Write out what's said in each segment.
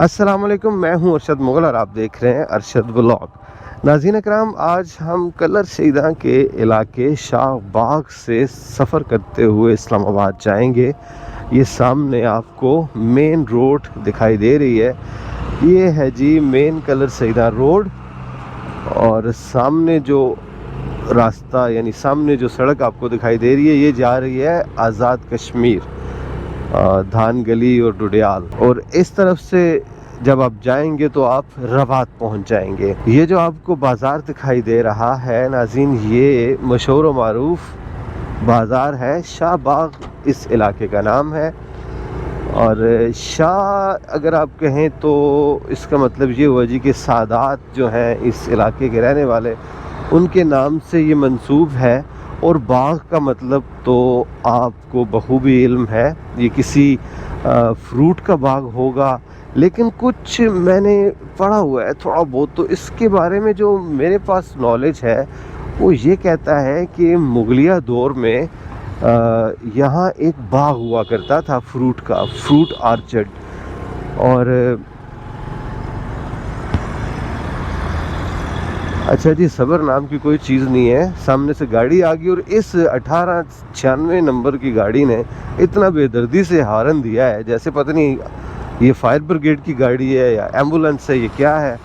अस्सलाम वालेकुम, मैं हूं अरशद मुगल और आप देख रहे हैं अरशद व्लॉग। नाज़रीन अकराम, आज हम कलर सईदा के इलाके शाहबाग से सफ़र करते हुए इस्लामाबाद जाएंगे। ये सामने आपको मेन रोड दिखाई दे रही है, ये है जी मेन कलर सईदा रोड। और सामने जो रास्ता यानी सामने जो सड़क आपको दिखाई दे रही है, ये जा रही है आज़ाद कश्मीर, धान गली और डुडियाल। और इस तरफ से जब आप जाएंगे तो आप रबात पहुंच जाएंगे। ये जो आपको बाज़ार दिखाई दे रहा है नाज़रीन, ये मशहूर व मारूफ बाज़ार है, शाहबाग इस इलाके का नाम है। और शाह अगर आप कहें तो इसका मतलब ये हुआ जी कि सादात जो हैं इस इलाके के रहने वाले, उनके नाम से ये मंसूब है। और बाग का मतलब तो आपको बखूबी इल्म है, ये किसी फ्रूट का बाग होगा। लेकिन कुछ मैंने पढ़ा हुआ है थोड़ा बहुत, तो इसके बारे में जो मेरे पास नॉलेज है वो ये कहता है कि मुगलिया दौर में यहाँ एक बाग हुआ करता था फ्रूट का, फ्रूट आर्चर्ड। और अच्छा जी, सबर नाम की कोई चीज़ नहीं है। सामने से गाड़ी आ गई और इस 1896 नंबर की गाड़ी ने इतना बेदर्दी से हॉर्न दिया है जैसे पता नहीं ये फायर ब्रिगेड की गाड़ी है या एम्बुलेंस है, ये क्या है।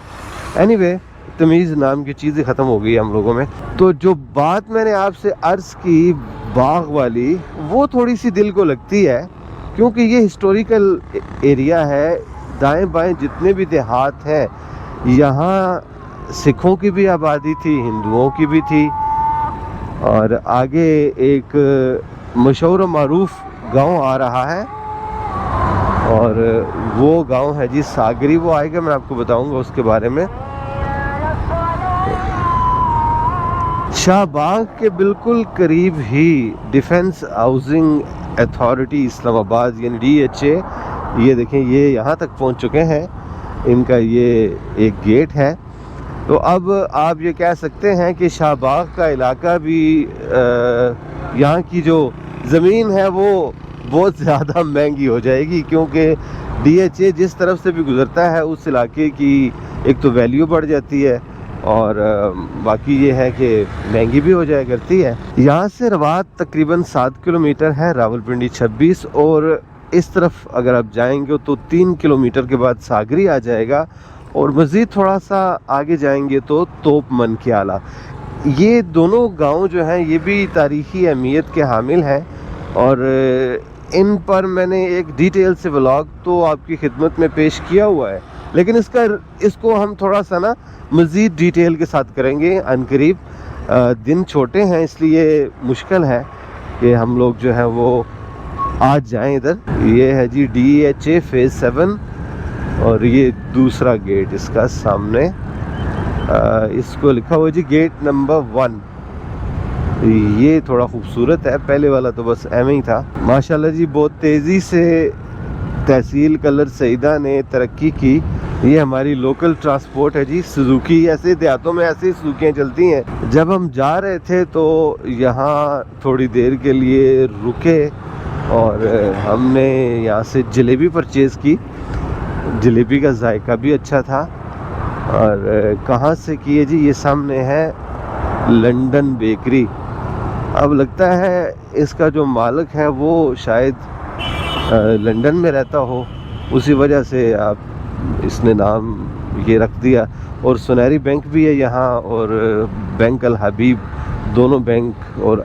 एनीवे, तमीज़ नाम की चीज़ें ख़त्म हो गई हम लोगों में। तो जो बात मैंने आपसे अर्ज़ की बाग वाली, वो थोड़ी सी दिल को लगती है क्योंकि ये हिस्टोरिकल एरिया है। दाएं बाएं जितने भी देहात हैं, यहाँ सिखों की भी आबादी थी, हिंदुओं की भी थी। और आगे एक मशहूर मारूफ गांव आ रहा है और वो गांव है जी सागरी। वो आएगा, मैं आपको बताऊंगा उसके बारे में। शाहबाग के बिल्कुल करीब ही डिफेंस हाउसिंग अथॉरिटी इस्लामाबाद यानी DHA, ये देखें ये यहाँ तक पहुँच चुके हैं। इनका ये एक गेट है। तो अब आप ये कह सकते हैं कि शाहबाग का इलाका भी यहाँ की जो ज़मीन है वो बहुत ज़्यादा महंगी हो जाएगी, क्योंकि DHA जिस तरफ से भी गुज़रता है उस इलाके की एक तो वैल्यू बढ़ जाती है और बाकी ये है कि महंगी भी हो जाया करती है। यहाँ से रवात तकरीबन 7 किलोमीटर है, रावलपिंडी 26। और इस तरफ अगर आप जाएंगे तो 3 किलोमीटर के बाद सागरी आ जाएगा और मज़ीद थोड़ा सा आगे जाएंगे तो तोप मनकियाला। ये दोनों गांव जो हैं ये भी तारीख़ी अहमियत के हामिल हैं और इन पर मैंने एक डिटेल से व्लॉग तो आपकी खिदमत में पेश किया हुआ है, लेकिन इसको हम थोड़ा सा ना मज़ीद डिटेल के साथ करेंगे अनकरीब। दिन छोटे हैं इसलिए मुश्किल है कि हम लोग जो है वो आज जाएं इधर। ये है जी DHA फेज़ 7 और ये दूसरा गेट इसका सामने, इसको लिखा हुआ जी गेट नंबर 1। ये थोड़ा खूबसूरत है, पहले वाला तो बस एम ही था। माशाल्लाह जी, बहुत तेज़ी से तहसील कलर सईदा ने तरक्की की। ये हमारी लोकल ट्रांसपोर्ट है जी, सुजुकी। ऐसे देहातों में ऐसी सुजुकियाँ चलती हैं। जब हम जा रहे थे तो यहाँ थोड़ी देर के लिए रुके और हमने यहाँ से जलेबी परचेज़ की। जलेबी का जायका भी अच्छा था। और कहाँ से किए जी, ये सामने है लंदन बेकरी। अब लगता है इसका जो मालिक है वो शायद लंदन में रहता हो, उसी वजह से आप इसने नाम ये रख दिया। और सुनहरी बैंक भी है यहाँ और बैंक अल हबीब, दोनों बैंक, और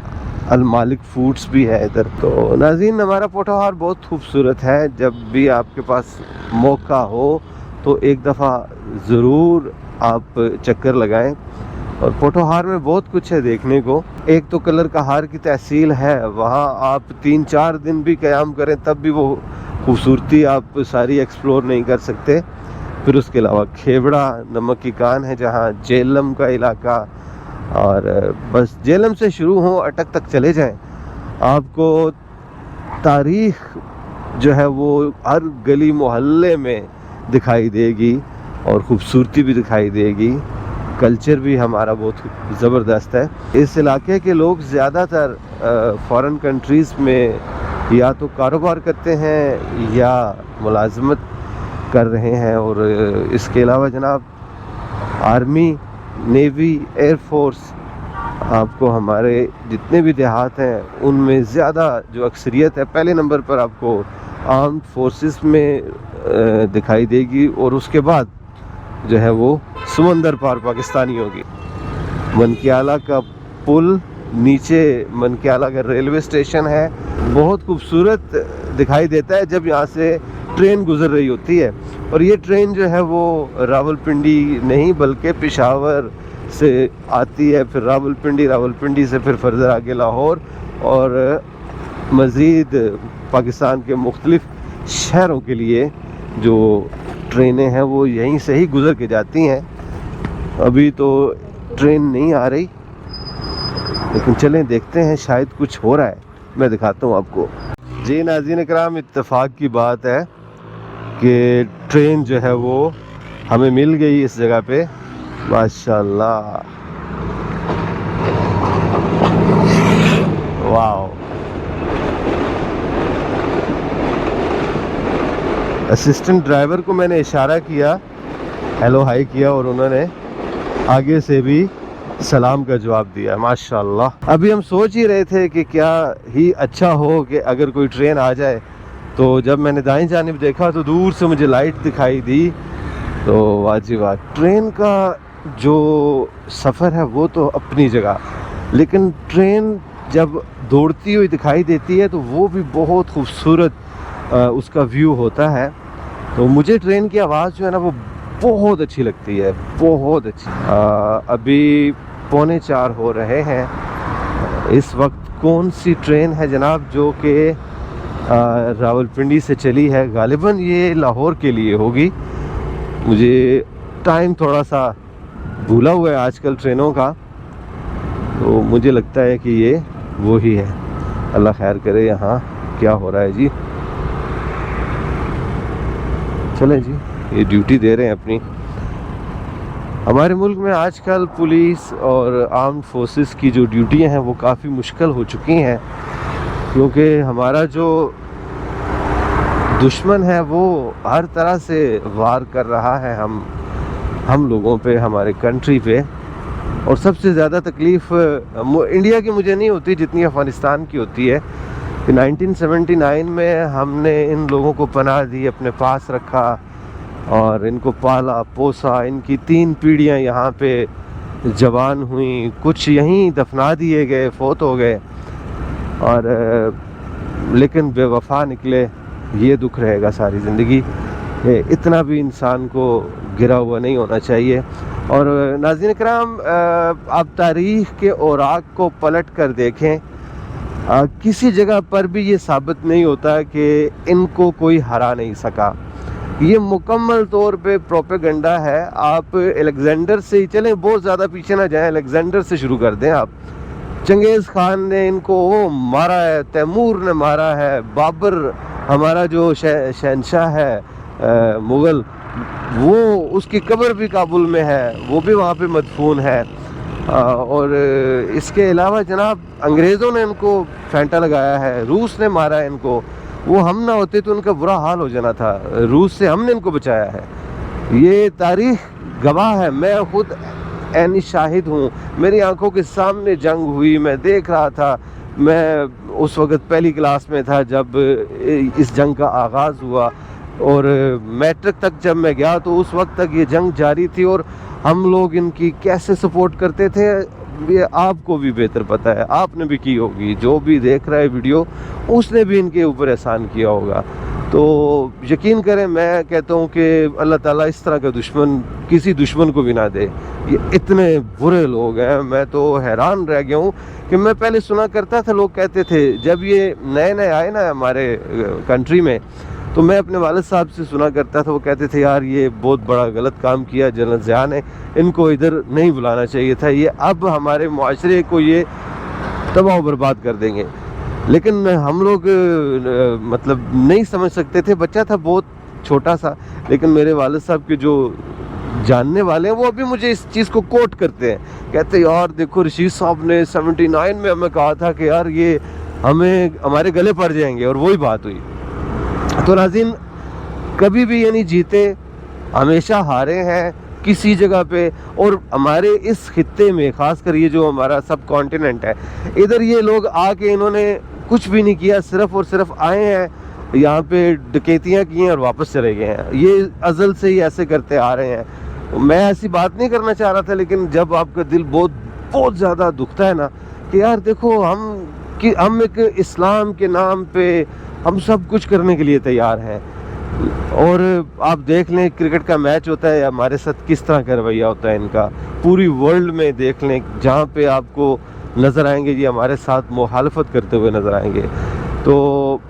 अल मालिक फूड्स भी है इधर। तो नाज़रीन, हमारा पोठोहार बहुत खूबसूरत है। जब भी आपके पास मौका हो तो एक दफ़ा ज़रूर आप चक्कर लगाएं। और पोठोहार में बहुत कुछ है देखने को। एक तो कलर कहार की तहसील है, वहाँ आप 3-4 दिन भी क़याम करें तब भी वो खूबसूरती आप सारी एक्सप्लोर नहीं कर सकते। फिर उसके अलावा खेबड़ा नमक की कान है जहाँ जेलम का इलाका, और बस जेलम से शुरू हो अटक तक चले जाएं, आपको तारीख़ जो है वो हर गली मोहल्ले में दिखाई देगी और ख़ूबसूरती भी दिखाई देगी। कल्चर भी हमारा बहुत ज़बरदस्त है। इस इलाके के लोग ज़्यादातर फ़ॉरेन कंट्रीज़ में या तो कारोबार करते हैं या मुलाजमत कर रहे हैं। और इसके अलावा जनाब आर्मी, नेवी, एयरफोर्स, आपको हमारे जितने भी देहात हैं उनमें ज़्यादा जो अक्सरियत है पहले नंबर पर आपको आर्म्ड फोर्सेस में दिखाई देगी, और उसके बाद जो है वो समंदर पार पाकिस्तानियों की। मनकियाला का पुल, नीचे मनकियाला का रेलवे स्टेशन है, बहुत खूबसूरत दिखाई देता है जब यहाँ से ट्रेन गुजर रही होती है। और ये ट्रेन जो है वो रावलपिंडी नहीं बल्कि पेशावर से आती है, फिर रावलपिंडी से फिर फर्दर आगे लाहौर और मज़ीद पाकिस्तान के मुख्तलिफ शहरों के लिए जो ट्रेनें हैं वो यहीं से ही गुज़र के जाती हैं। अभी तो ट्रेन नहीं आ रही, लेकिन चलें देखते हैं, शायद कुछ हो रहा है, मैं दिखाता हूँ आपको। जी नाज़रीन इकराम, इत्तेफाक की बात है कि ट्रेन जो है वो हमें मिल गई इस जगह पे, माशाल्लाह, वाओ। असिस्टेंट ड्राइवर को मैंने इशारा किया, हेलो हाई किया, और उन्होंने आगे से भी सलाम का जवाब दिया, माशाल्लाह। अभी हम सोच ही रहे थे कि क्या ही अच्छा हो कि अगर कोई ट्रेन आ जाए, तो जब मैंने दाईं जानिब देखा तो दूर से मुझे लाइट दिखाई दी, तो वाजिब ट्रेन का जो सफ़र है वो तो अपनी जगह, लेकिन ट्रेन जब दौड़ती हुई दिखाई देती है तो वो भी बहुत खूबसूरत उसका व्यू होता है। तो मुझे ट्रेन की आवाज़ जो है ना वो बहुत अच्छी लगती है, बहुत अच्छी। अभी 3:45 हो रहे हैं। इस वक्त कौन सी ट्रेन है जनाब जो कि रावलपिंडी से चली है? गालिबन ये लाहौर के लिए होगी, मुझे टाइम थोड़ा सा भूला हुआ है आजकल ट्रेनों का, तो मुझे लगता है कि ये वो ही है। अल्लाह खैर करे। यहाँ क्या हो रहा है जी? चलें जी, ये ड्यूटी दे रहे हैं अपनी। हमारे मुल्क में आजकल पुलिस और आर्म्ड फोर्सेस की जो ड्यूटियाँ हैं वो काफ़ी मुश्किल हो चुकी हैं, क्योंकि हमारा जो दुश्मन है वो हर तरह से वार कर रहा है हम लोगों पे, हमारे कंट्री पे। और सबसे ज़्यादा तकलीफ़ इंडिया की मुझे नहीं होती जितनी अफ़गानिस्तान की होती है कि 1979 में हमने इन लोगों को पनाह दी, अपने पास रखा और इनको पाला पोसा, इनकी 3 पीढ़ियाँ यहाँ पे जवान हुई, कुछ यहीं दफना दिए गए, फौत हो गए, और लेकिन बेवफा निकले। ये दुख रहेगा सारी ज़िंदगी। इतना भी इंसान को गिरा हुआ नहीं होना चाहिए। और नाज़रीन कराम, आप तारीख़ के औराक को पलट कर देखें, किसी जगह पर भी ये साबित नहीं होता कि इनको कोई हरा नहीं सका। ये मुकम्मल तौर पे प्रोपेगेंडा है। आप अलेक्जेंडर से ही चलें, बहुत ज़्यादा पीछे ना जाएं, अलेक्जेंडर से शुरू कर दें आप। चंगेज़ खान ने इनको वो मारा है, तैमूर ने मारा है, बाबर हमारा जो शहनशाह है मुग़ल, वो उसकी कब्र भी काबुल में है, वो भी वहाँ पे मदफून है। और इसके अलावा जनाब अंग्रेज़ों ने इनको फेंटा लगाया है, रूस ने मारा है इनको। वो हम ना होते तो उनका बुरा हाल हो जाना था, रूस से हमने इनको बचाया है। ये तारीख़ गवाह है, मैं ख़ुद ऐनी शाहिद हूँ, मेरी आंखों के सामने जंग हुई, मैं देख रहा था। मैं उस वक़्त पहली क्लास में था जब इस जंग का आगाज़ हुआ, और मैट्रिक तक जब मैं गया तो उस वक्त तक ये जंग जारी थी, और हम लोग इनकी कैसे सपोर्ट करते थे ये आपको भी बेहतर पता है, आपने भी की होगी, जो भी देख रहा है वीडियो उसने भी इनके ऊपर एहसान किया होगा। तो यकीन करें, मैं कहता हूँ कि अल्लाह ताला इस तरह का दुश्मन किसी दुश्मन को भी ना दे। ये इतने बुरे लोग हैं, मैं तो हैरान रह गया हूँ कि मैं पहले सुना करता था, लोग कहते थे जब ये नए नए आए ना हमारे कंट्री में, तो मैं अपने वालिद साहब से सुना करता था, वो कहते थे यार ये बहुत बड़ा गलत काम किया जनरल ज़िया ने, इनको इधर नहीं बुलाना चाहिए था, ये अब हमारे मुआशरे को ये तबाह बर्बाद कर देंगे। लेकिन हम लोग मतलब नहीं समझ सकते थे, बच्चा था बहुत छोटा सा। लेकिन मेरे वालिद साहब के जो जानने वाले हैं वो अभी मुझे इस चीज़ को कोट करते हैं, कहते हैं यार देखो रशीद साहब ने 79 में हमें कहा था कि यार ये हमें हमारे गले पड़ जाएंगे, और वही बात हुई। तो नाज़रीन, कभी भी यानी जीते, हमेशा हारे हैं किसी जगह पे। और हमारे इस खित्ते में खासकर ये जो हमारा सब कॉन्टिनेंट है, इधर ये लोग आके इन्होंने कुछ भी नहीं किया, सिर्फ और सिर्फ आए हैं यहाँ पे, डकैतियाँ की हैं और वापस चले गए हैं। ये अज़ल से ही ऐसे करते आ रहे हैं। मैं ऐसी बात नहीं करना चाह रहा था, लेकिन जब आपका दिल बहुत बहुत ज़्यादा दुखता है ना कि यार देखो हम एक इस्लाम के नाम पे हम सब कुछ करने के लिए तैयार हैं, और आप देख लें क्रिकेट का मैच होता है, हमारे साथ किस तरह का रवैया होता है इनका। पूरी वर्ल्ड में देख लें, जहाँ पे आपको नज़र आएंगे ये हमारे साथ मुखालफत करते हुए नज़र आएंगे। तो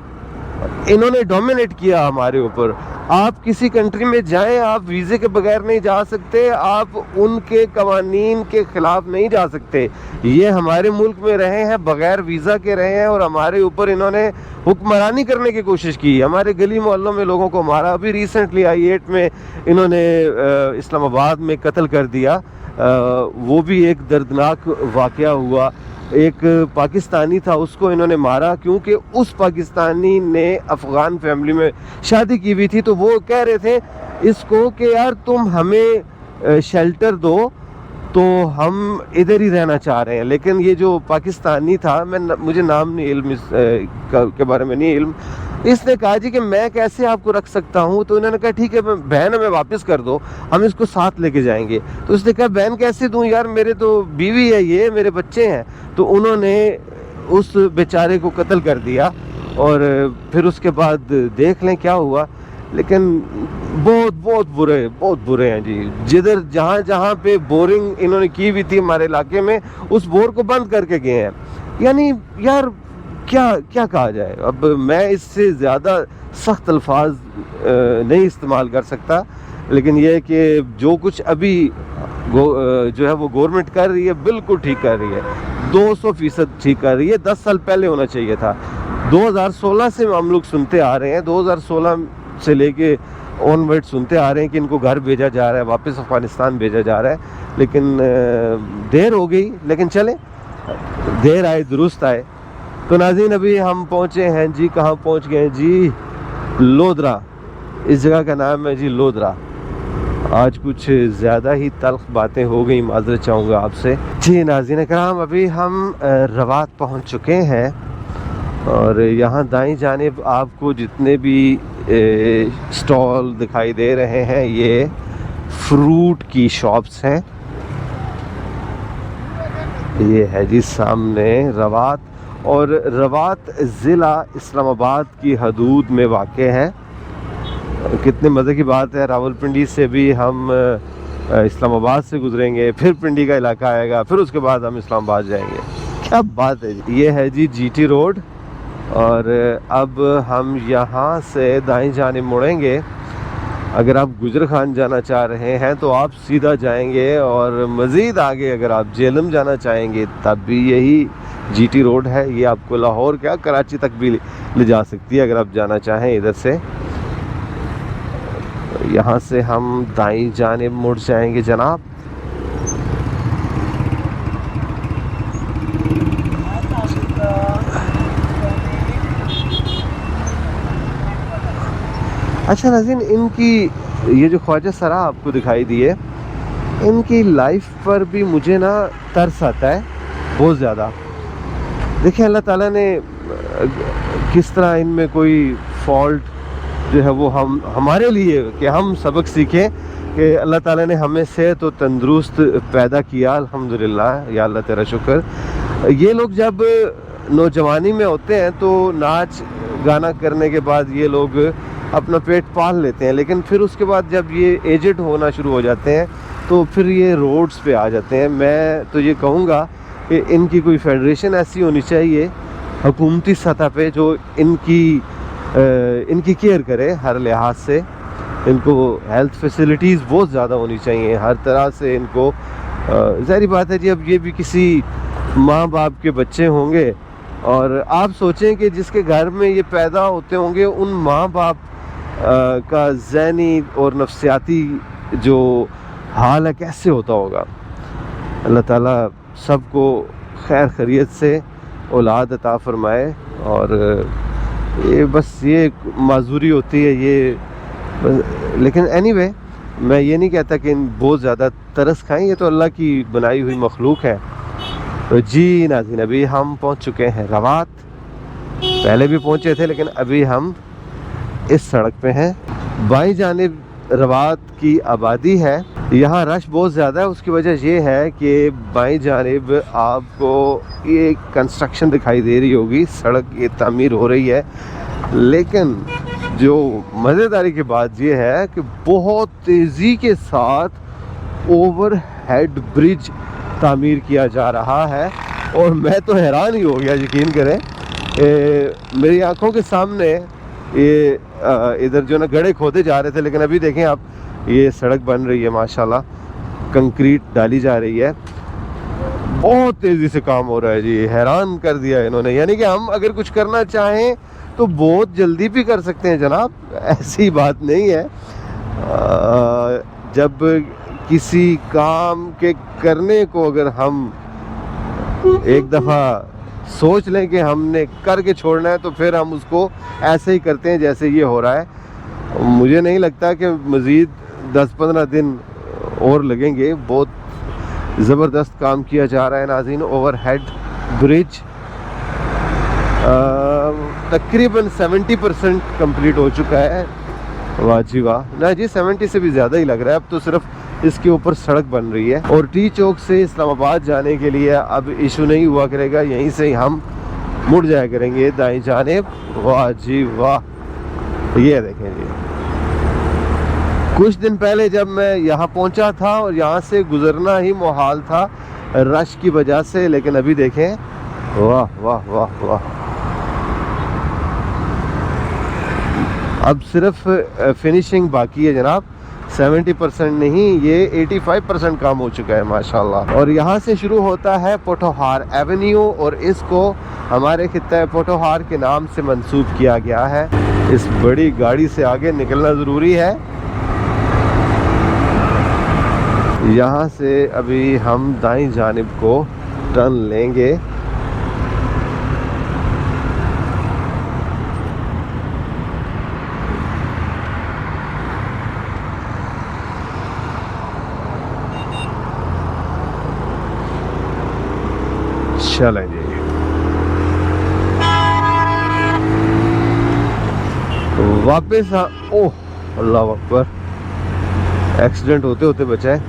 इन्होंने डोमिनेट किया हमारे ऊपर। आप किसी कंट्री में जाएं, आप वीज़े के बगैर नहीं जा सकते, आप उनके कवानीन के ख़िलाफ़ नहीं जा सकते। ये हमारे मुल्क में रहे हैं, बगैर वीज़ा के रहे हैं, और हमारे ऊपर इन्होंने हुक्मरानी करने की कोशिश की। हमारे गली मोहल्लों में लोगों को मारा। अभी रिसेंटली I8 में इन्होंने इस्लामाबाद में कत्ल कर दिया। वो भी एक दर्दनाक वाक़या हुआ। एक पाकिस्तानी था, उसको इन्होंने मारा क्योंकि उस पाकिस्तानी ने अफ़गान फैमिली में शादी की हुई थी। तो वो कह रहे थे इसको कि यार तुम हमें शेल्टर दो, तो हम इधर ही रहना चाह रहे हैं। लेकिन ये जो पाकिस्तानी था, मुझे नाम नहीं इल्म के बारे में नहीं इल्म, इसने कहा जी कि मैं कैसे आपको रख सकता हूँ। तो इन्होंने कहा ठीक है बहन हमें वापस कर दो, हम इसको साथ लेके जाएंगे। तो उसने कहा बहन कैसे दूँ यार, मेरे तो बीवी है, ये मेरे बच्चे हैं। तो उन्होंने उस बेचारे को कत्ल कर दिया, और फिर उसके बाद देख लें क्या हुआ। लेकिन बहुत बुरे हैं जी। जिधर जहाँ पे बोरिंग इन्होंने की हुई थी हमारे इलाके में, उस बोर को बंद करके गए हैं। यानी यार क्या कहा जाए। अब मैं इससे ज़्यादा सख्त अल्फाज नहीं इस्तेमाल कर सकता, लेकिन यह कि जो कुछ अभी जो है वो गवर्नमेंट कर रही है, बिल्कुल ठीक कर रही है, 200% ठीक कर रही है। 10 साल पहले होना चाहिए था। 2016 से हम लोग सुनते आ रहे हैं, 2016 से लेके ऑनवर्ड सुनते आ रहे हैं कि इनको घर भेजा जा रहा है, वापस अफ़गानिस्तान भेजा जा रहा है। लेकिन देर हो गई, लेकिन चले, देर आए दुरुस्त आए। तो नाज़रीन अभी हम पहुँचे हैं जी, कहाँ पहुँच गए हैं जी, लोधरा। इस जगह का नाम है जी लोधरा। आज कुछ ज़्यादा ही तल्ख बातें हो गई, माज़रत चाहूँगा आपसे जी। नाज़रीन कराम अभी हम रवात पहुँच चुके हैं, और यहाँ दाईं जानिब आपको जितने भी स्टॉल दिखाई दे रहे हैं ये फ्रूट की शॉप्स हैं। ये है जी सामने रवात, और रवात ज़िला इस्लामाबाद की हदूद में वाक़ है। कितने मज़े की बात है, रावलपिंडी से भी हम इस्लामाबाद से गुजरेंगे, फिर पिंडी का इलाका आएगा, फिर उसके बाद हम इस्लामाबाद जाएंगे। क्या बात है जी। ये है जी GT रोड, और अब हम यहाँ से दाईं जानिब मुड़ेंगे। अगर आप गुजर खान जाना चाह रहे हैं तो आप सीधा जाएंगे, और मज़ीद आगे अगर आप जेलम जाना चाहेंगे तब भी यही GT रोड है। ये आपको लाहौर क्या कराची तक भी ले जा सकती है अगर आप जाना चाहें इधर से। यहाँ से हम दाईं जानिब मुड़ जाएंगे जनाब। अच्छा नाज़रीन, इनकी ये जो ख्वाजा सरा आपको दिखाई दी है, इनकी लाइफ पर भी मुझे ना तरस आता है बहुत ज़्यादा। देखिए अल्लाह ताला ने किस तरह इनमें कोई फॉल्ट जो है वो हमारे लिए कि हम सबक सीखें कि अल्लाह ताला ने हमें सेहत और तंदुरुस्त पैदा किया, अल्हम्दुलिल्लाह, या अल्लाह तेरा शुक्र। ये लोग जब नौजवानी में होते हैं तो नाच गाना करने के बाद ये लोग अपना पेट पाल लेते हैं, लेकिन फिर उसके बाद जब ये एजेड होना शुरू हो जाते हैं तो फिर ये रोड्स पे आ जाते हैं। मैं तो ये कहूँगा कि इनकी कोई फेडरेशन ऐसी होनी चाहिए हुकूमती सतह पे जो इनकी केयर करे हर लिहाज से। इनको हेल्थ फैसिलिटीज़ बहुत ज़्यादा होनी चाहिए हर तरह से इनको। ज़ाहिर बात है जी, अब ये भी किसी माँ बाप के बच्चे होंगे, और आप सोचें कि जिसके घर में ये पैदा होते होंगे उन माँ बाप का ज़हनी और नफ्सियाती जो हाल है कैसे होता होगा। अल्लाह ताला सबको खैर खैरियत से औलाद अता फरमाए। और ये बस ये माजूरी होती है, ये लेकिन एनीवे मैं ये नहीं कहता कि बहुत ज़्यादा तरस खाएं, ये तो अल्लाह की बनाई हुई मखलूक है। तो जी नाज़रीन, अभी हम पहुंच चुके हैं रवात। पहले भी पहुंचे थे लेकिन अभी हम इस सड़क पे हैं। बाईं जानिब रवात की आबादी है, यहाँ रश बहुत ज़्यादा है। उसकी वजह ये है कि बाईं जानिब आपको ये कंस्ट्रक्शन दिखाई दे रही होगी, सड़क ये तामीर हो रही है। लेकिन जो मज़ेदारी की बात ये है कि बहुत तेज़ी के साथ ओवर हेड ब्रिज तामीर किया जा रहा है और मैं तो हैरान ही हो गया, यकीन करें। मेरी आंखों के सामने ये इधर जो ना गड्ढे खोदे जा रहे थे, लेकिन अभी देखें आप, ये सड़क बन रही है माशाल्लाह, कंक्रीट डाली जा रही है। बहुत तेज़ी से काम हो रहा है जी, हैरान कर दिया इन्होंने। यानी कि हम अगर कुछ करना चाहें तो बहुत जल्दी भी कर सकते हैं जनाब, ऐसी बात नहीं है। जब किसी काम के करने को अगर हम एक दफ़ा सोच लें कि हमने करके छोड़ना है, तो फिर हम उसको ऐसे ही करते हैं जैसे ये हो रहा है। मुझे नहीं लगता कि मज़ीद 10-15 दिन और लगेंगे। बहुत ज़बरदस्त काम किया जा रहा है नाज़रीन। ओवर हेड ब्रिज तकरीबन 70% कंप्लीट हो चुका है। वाह जी वाह, ना जी 70 से भी ज़्यादा ही लग रहा है। अब तो सिर्फ इसके ऊपर सड़क बन रही है और टी चौक से इस्लामाबाद जाने के लिए अब इशू नहीं हुआ करेगा, यहीं से ही हम मुड़ जाया करेंगे दाईं जानिब। वाह जी वाह, ये देखें जी, कुछ दिन पहले जब मैं यहाँ पहुँचा था और यहाँ से गुजरना ही मुहाल था रश की वजह से, लेकिन अभी देखें, वाह वाह वाह वाह। अब सिर्फ फिनिशिंग बाकी है जनाब, 70% नहीं, ये 85% काम हो चुका है माशाल्लाह। और यहाँ से शुरू होता है पोठोहार एवेन्यू और इसको हमारे खित्ता पोठोहार के नाम से मंसूब किया गया है। इस बड़ी गाड़ी से आगे निकलना ज़रूरी है। यहाँ से अभी हम दाईं जानिब को टर्न लेंगे। चलें जी, वापस ओह अल्लाह अकबर, एक्सीडेंट होते होते बचा है।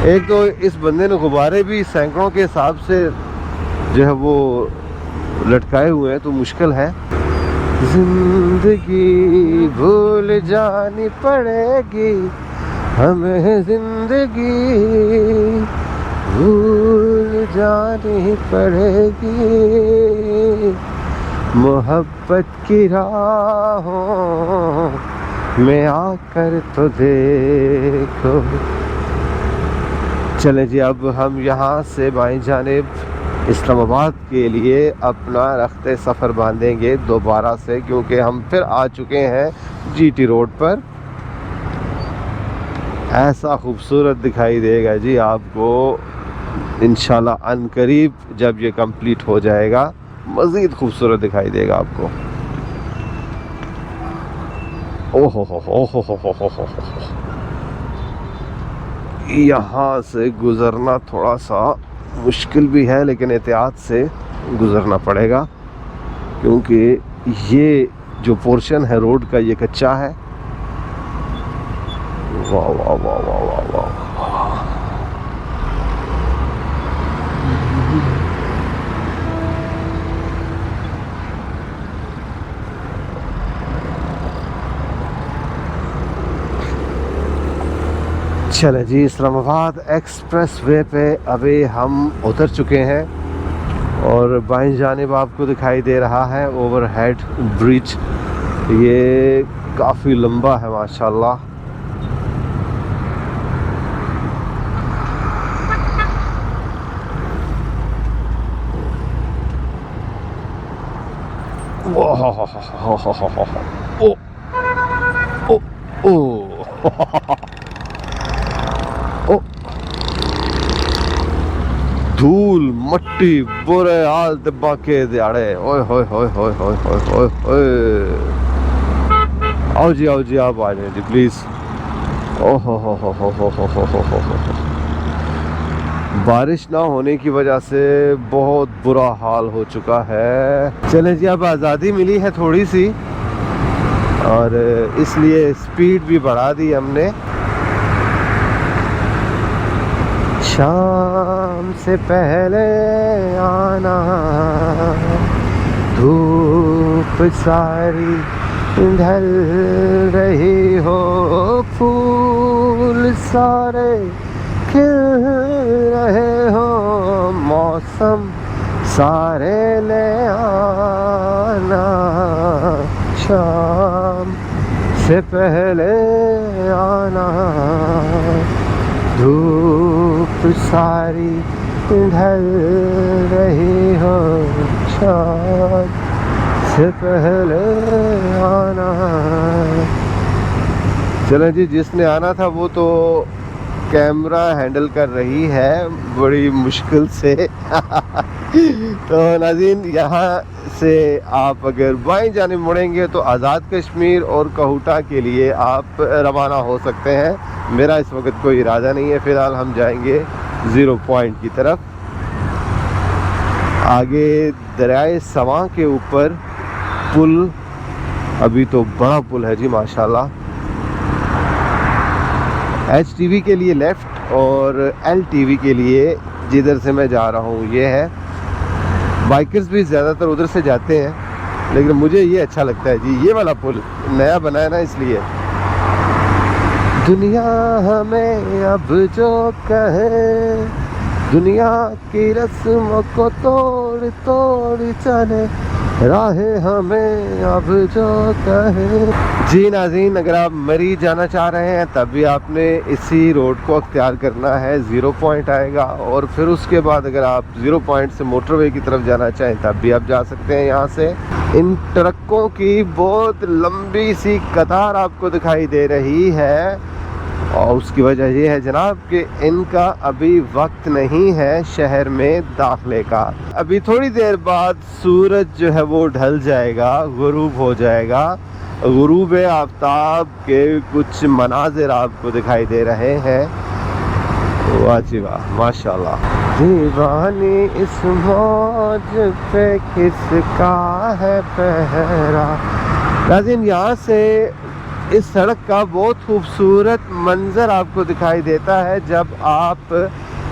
एक तो इस बंदे ने गुब्बारे भी सैकड़ों के हिसाब से जो है वो लटकाए हुए हैं, तो मुश्किल है। जिंदगी भूल जानी पड़ेगी हमें, जिंदगी भूल जानी पड़ेगी, मोहब्बत की राहों में आकर तो देखो। चलें जी, अब हम यहाँ से बाईं जानिब इस्लामाबाद के लिए अपना रखते सफ़र बांधेंगे दोबारा से, क्योंकि हम फिर आ चुके हैं जीटी रोड पर। ऐसा खूबसूरत दिखाई देगा जी आपको इंशाल्लाह अनकरीब, जब ये कंप्लीट हो जाएगा मज़ीद खूबसूरत दिखाई देगा आपको। ओहो हो, यहाँ से गुज़रना थोड़ा सा मुश्किल भी है, लेकिन एहतियात से गुज़रना पड़ेगा, क्योंकि ये जो पोर्शन है रोड का ये कच्चा है। वाह वाह वाह वाह वाह वाह। चले जी, इस्लामाबाद एक्सप्रेस वे पे अभी हम उतर चुके हैं और बाईं जानिब आपको दिखाई दे रहा है ओवरहेड ब्रिज। ये काफ़ी लंबा है माशाल्लाह। धूल मट्टी बुरे हाल दबा के दिहाड़े, ओए होए होए होए होए होए होए। आओ जी आप आ जाए जी प्लीज़। ओहो हो। बारिश ना होने की वजह से बहुत बुरा हाल हो चुका है। चले जी, अब आज़ादी मिली है थोड़ी सी और इसलिए स्पीड भी बढ़ा दी हमने। शाम से पहले आना, धूप सारी ढल रही हो, फूल सारे खिल रहे हो, मौसम सारे ले आना, शाम से पहले आना, धूप सारी ढल रही हो, शाम से पहले आना। चलो जी, जिसने आना था वो तो कैमरा हैंडल कर रही है बड़ी मुश्किल से। तो नाज़रीन, यहाँ से आप अगर बाएं जाने मुड़ेंगे तो आज़ाद कश्मीर और कहूटा के लिए आप रवाना हो सकते हैं। मेरा इस वक्त कोई इरादा नहीं है, फ़िलहाल हम जाएंगे 0 पॉइंट की तरफ। आगे दरियाए सवां के ऊपर पुल, अभी तो बड़ा पुल है जी माशाल्लाह। HTV के लिए लेफ़्ट और LTV के लिए जिधर से मैं जा रहा हूँ ये है। बाइकर्स भी ज़्यादातर उधर से जाते हैं, लेकिन मुझे ये अच्छा लगता है जी, ये वाला पुल नया बना है ना इसलिए। दुनिया हमें अब जो कहे, दुनिया की रस्मों को तोड़ तोड़ चले, राहें हमें अब जो कहे। जी नाज़रीन, अगर आप मरी जाना चाह रहे हैं तब भी आपने इसी रोड को अख्तियार करना है। 0 पॉइंट आएगा और फिर उसके बाद अगर आप 0 पॉइंट से मोटरवे की तरफ जाना चाहें तब भी आप जा सकते हैं यहाँ से। इन ट्रकों की बहुत लंबी सी कतार आपको दिखाई दे रही है और उसकी वजह ये है जनाब कि इनका अभी वक्त नहीं है शहर में दाखिले का। अभी थोड़ी देर बाद सूरज जो है वो ढल जाएगा, गुरूब हो जाएगा। गुरूब आफ्ताब के कुछ मनाजिर आपको दिखाई दे रहे हैं। वाह जी वाह, माशाल्लाह। दीवानी इस मौज पे किसका है पहरा। नाज़रीन, यहाँ से इस सड़क का बहुत खूबसूरत मंज़र आपको दिखाई देता है जब आप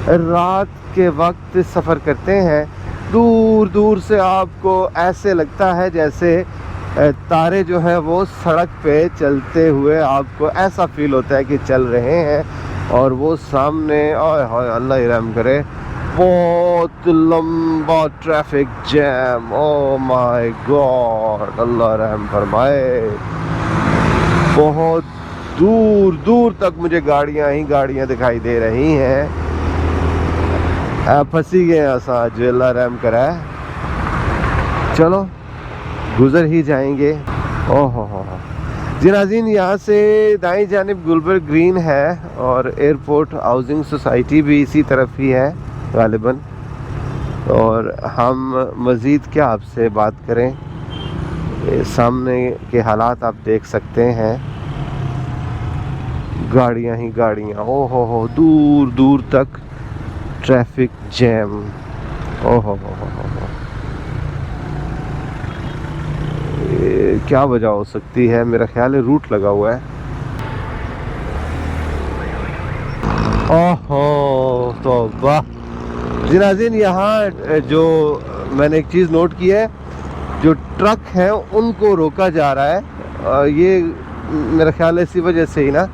रात के वक्त सफ़र करते हैं। दूर दूर से आपको ऐसे लगता है जैसे तारे जो हैं वो सड़क पे चलते हुए आपको ऐसा फील होता है कि चल रहे हैं। और वो सामने, ओए अल्लाह ही रहम करे, बहुत लंबा traffic jam. Oh my god, Allah रहम फरमाए। बहुत दूर दूर तक मुझे गाड़ियाँ ही गाड़ियाँ दिखाई दे रही हैं। फंसी गए असा, जो अल्लाह रहम करा है। चलो गुज़र ही जाएंगे। ओहो हो जी नाज़रीन, यहाँ से दाईं जानिब गुलबर्ग ग्रीन है और एयरपोर्ट हाउसिंग सोसाइटी भी इसी तरफ ही है गालिबन। और हम मज़ीद क्या आपसे बात करें, सामने के हालात आप देख सकते हैं, गाड़ियाँ ही गाड़ियाँ। ओहो हो, दूर दूर तक ट्रैफिक जैम। ओहो हो, क्या वजह हो सकती है? मेरा ख्याल है रूट लगा हुआ है। ओहो तो वाह जी नाज़रीन, यहाँ जो मैंने एक चीज़ नोट की है, जो ट्रक हैं उनको रोका जा रहा है। ये मेरा ख्याल है इसी वजह से ही ना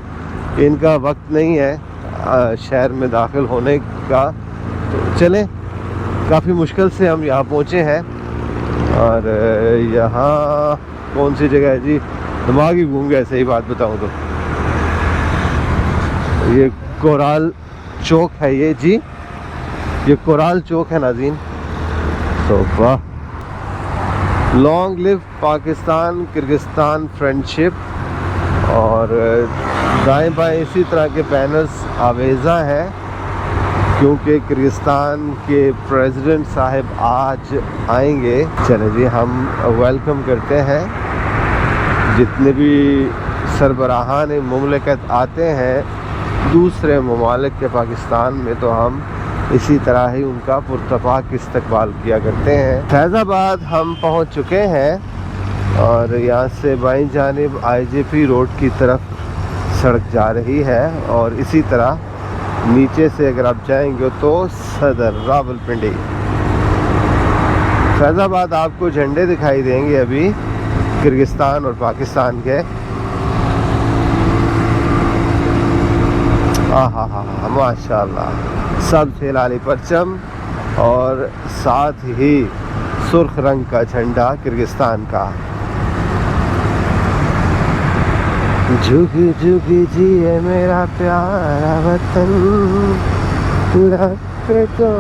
कि इनका वक्त नहीं है शहर में दाखिल होने का। तो चलें, काफ़ी मुश्किल से हम यहाँ पहुँचे हैं। और यहाँ कौन सी जगह है जी, दिमाग ही घूम गया सही बात बताऊँ तो। ये कोराल चौक है ये जी, ये कोराल चौक है नाज़रीन। तो वाह, long live Pakistan Kyrgyzstan friendship. और दाएं बाएं इसी तरह के बैनर्स आवेज़ा हैं क्योंकि किर्गिस्तान के प्रेसिडेंट साहब आज आएंगे। चले जी, हम वेलकम करते हैं। जितने भी सरबराहान मुमलिकत आते हैं दूसरे ममालिक के पाकिस्तान में, तो हम इसी तरह ही उनका पुरतपाक इस्तकबाल किया करते हैं। फैज़ाबाद हम पहुंच चुके हैं और यहाँ से बाईं जानिब IJP रोड की तरफ सड़क जा रही है और इसी तरह नीचे से अगर आप जाएंगे तो सदर रावलपिंडी। फैज़ाबाद आपको झंडे दिखाई देंगे अभी किर्गिस्तान और पाकिस्तान के। हा माशाल्लाह, सब से लाली परचम और साथ ही सुर्ख रंग का झंडा किर्गिस्तान का। जुग जुग जिए मेरा प्यारा वतन, लब पे तो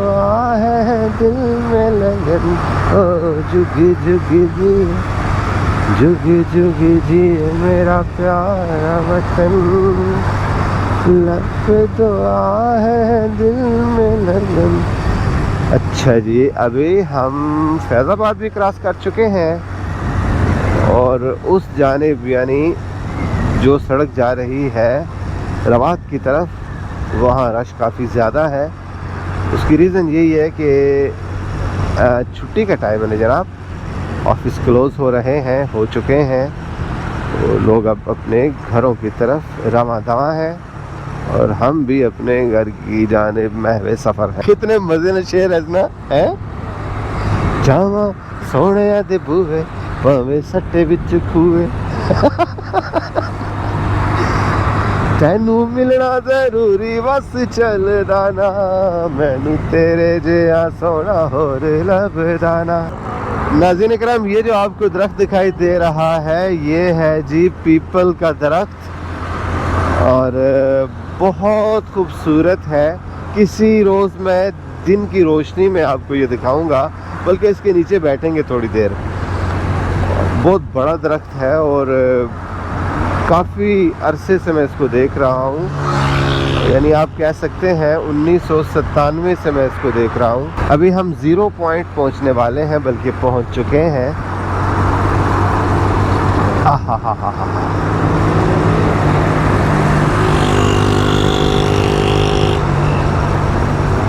है दिल में लगन। ओ जुग जुग जिए, जुग जुग जिए मेरा प्यारा वतन, लब पे तो है दिल में लगन। अच्छा जी, अभी हम फैज़ाबाद भी क्रॉस कर चुके हैं और उस जानिब यानी जो सड़क जा रही है रवात की तरफ, वहाँ रश काफ़ी ज़्यादा है। उसकी रीज़न यही है कि छुट्टी का टाइम है जनाब, ऑफिस क्लोज़ हो रहे हैं, हो चुके हैं, तो लोग अब अपने घरों की तरफ रवाना हैं और हम भी अपने घर की जानिब महवे सफ़र है। कितने मज़े ने शेर है है जावा सोने दे बूहे भावे सट्टे विच खूए। तैनू मिलना जरूरी बस चलदा ना, मैनू तेरे जिया सोना होर लभदा ना। नाज़रीन इकराम, ये जो आपको दरख्त दिखाई दे रहा है ये है जी पीपल का दरख्त और बहुत खूबसूरत है। किसी रोज़ मैं दिन की रोशनी में आपको ये दिखाऊंगा, बल्कि इसके नीचे बैठेंगे थोड़ी देर। बहुत बड़ा दरख्त है और काफ़ी अरसे से मैं इसको देख रहा हूँ, यानी आप कह सकते हैं 1997 से मैं इसको देख रहा हूँ। अभी हम 0 पॉइंट पहुँचने वाले हैं, बल्कि पहुँच चुके हैं। आहा,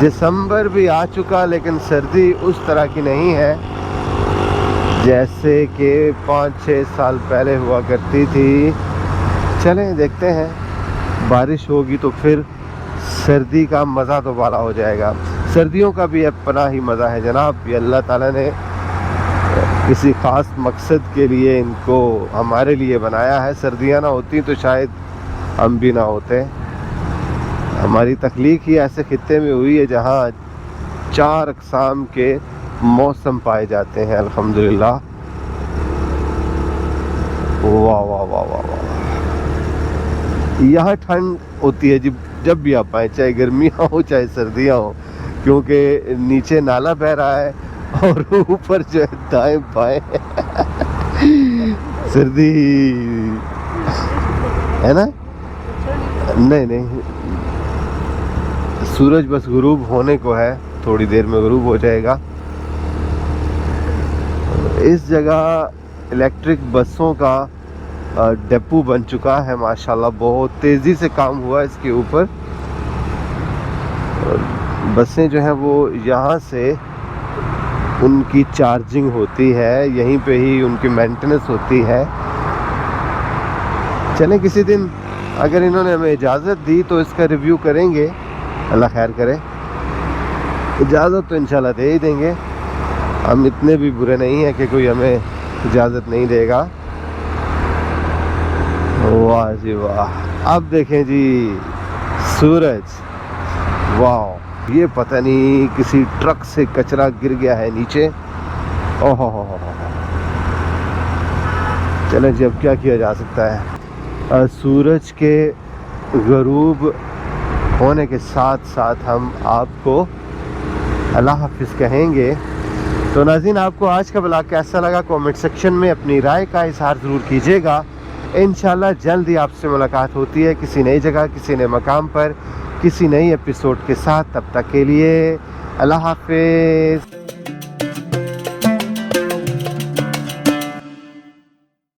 दिसंबर भी आ चुका, लेकिन सर्दी उस तरह की नहीं है जैसे कि 5-6 साल पहले हुआ करती थी। चलें देखते हैं, बारिश होगी तो फिर सर्दी का मज़ा तो वाला हो जाएगा। सर्दियों का भी अपना ही मज़ा है जनाब, ये अल्लाह ताला ने किसी ख़ास मकसद के लिए इनको हमारे लिए बनाया है। सर्दियाँ ना होती तो शायद हम भी ना होते। हमारी तख्लीक ही ऐसे खित्ते में हुई है जहाँ 4 अक़साम के मौसम पाए जाते हैं। अल्हम्दुलिल्लाह। वाह वाह वाह वाह वाह। यहाँ ठंड होती है जब भी आप आए, चाहे गर्मियाँ हो चाहे सर्दियाँ हो, क्योंकि नीचे नाला बह रहा है और ऊपर जो है दाएं बाएं सर्दी है ना। नहीं, सूरज बस गुरूब होने को है, थोड़ी देर में गुरूब हो जाएगा। इस जगह इलेक्ट्रिक बसों का डिपो बन चुका है माशाल्लाह, बहुत तेज़ी से काम हुआ इसके ऊपर। बसें जो हैं वो यहाँ से उनकी चार्जिंग होती है, यहीं पे ही उनकी मेंटेनेंस होती है। चलें किसी दिन अगर इन्होंने हमें इजाज़त दी तो इसका रिव्यू करेंगे, अल्लाह खैर करे। इजाज़त तो इंशाल्लाह दे ही देंगे, हम इतने भी बुरे नहीं हैं कि कोई हमें इजाज़त नहीं देगा। वाह जी वाह। अब देखें जी सूरज, वाह, ये पता नहीं किसी ट्रक से कचरा गिर गया है नीचे। ओहो हो। चलें जी, अब क्या किया जा सकता है। सूरज के ग़रूब होने के साथ साथ हम आपको अल्लाह हाफ़िज़ कहेंगे। तो नाज़रीन, आपको आज का ब्लॉग कैसा लगा कमेंट सेक्शन में अपनी राय का इज़हार ज़रूर कीजिएगा। इंशाल्लाह जल्द ही आपसे मुलाकात होती है किसी नई जगह, किसी नए मकाम पर, किसी नई एपिसोड के साथ। तब तक के लिए अल्लाह हाफ़िज़।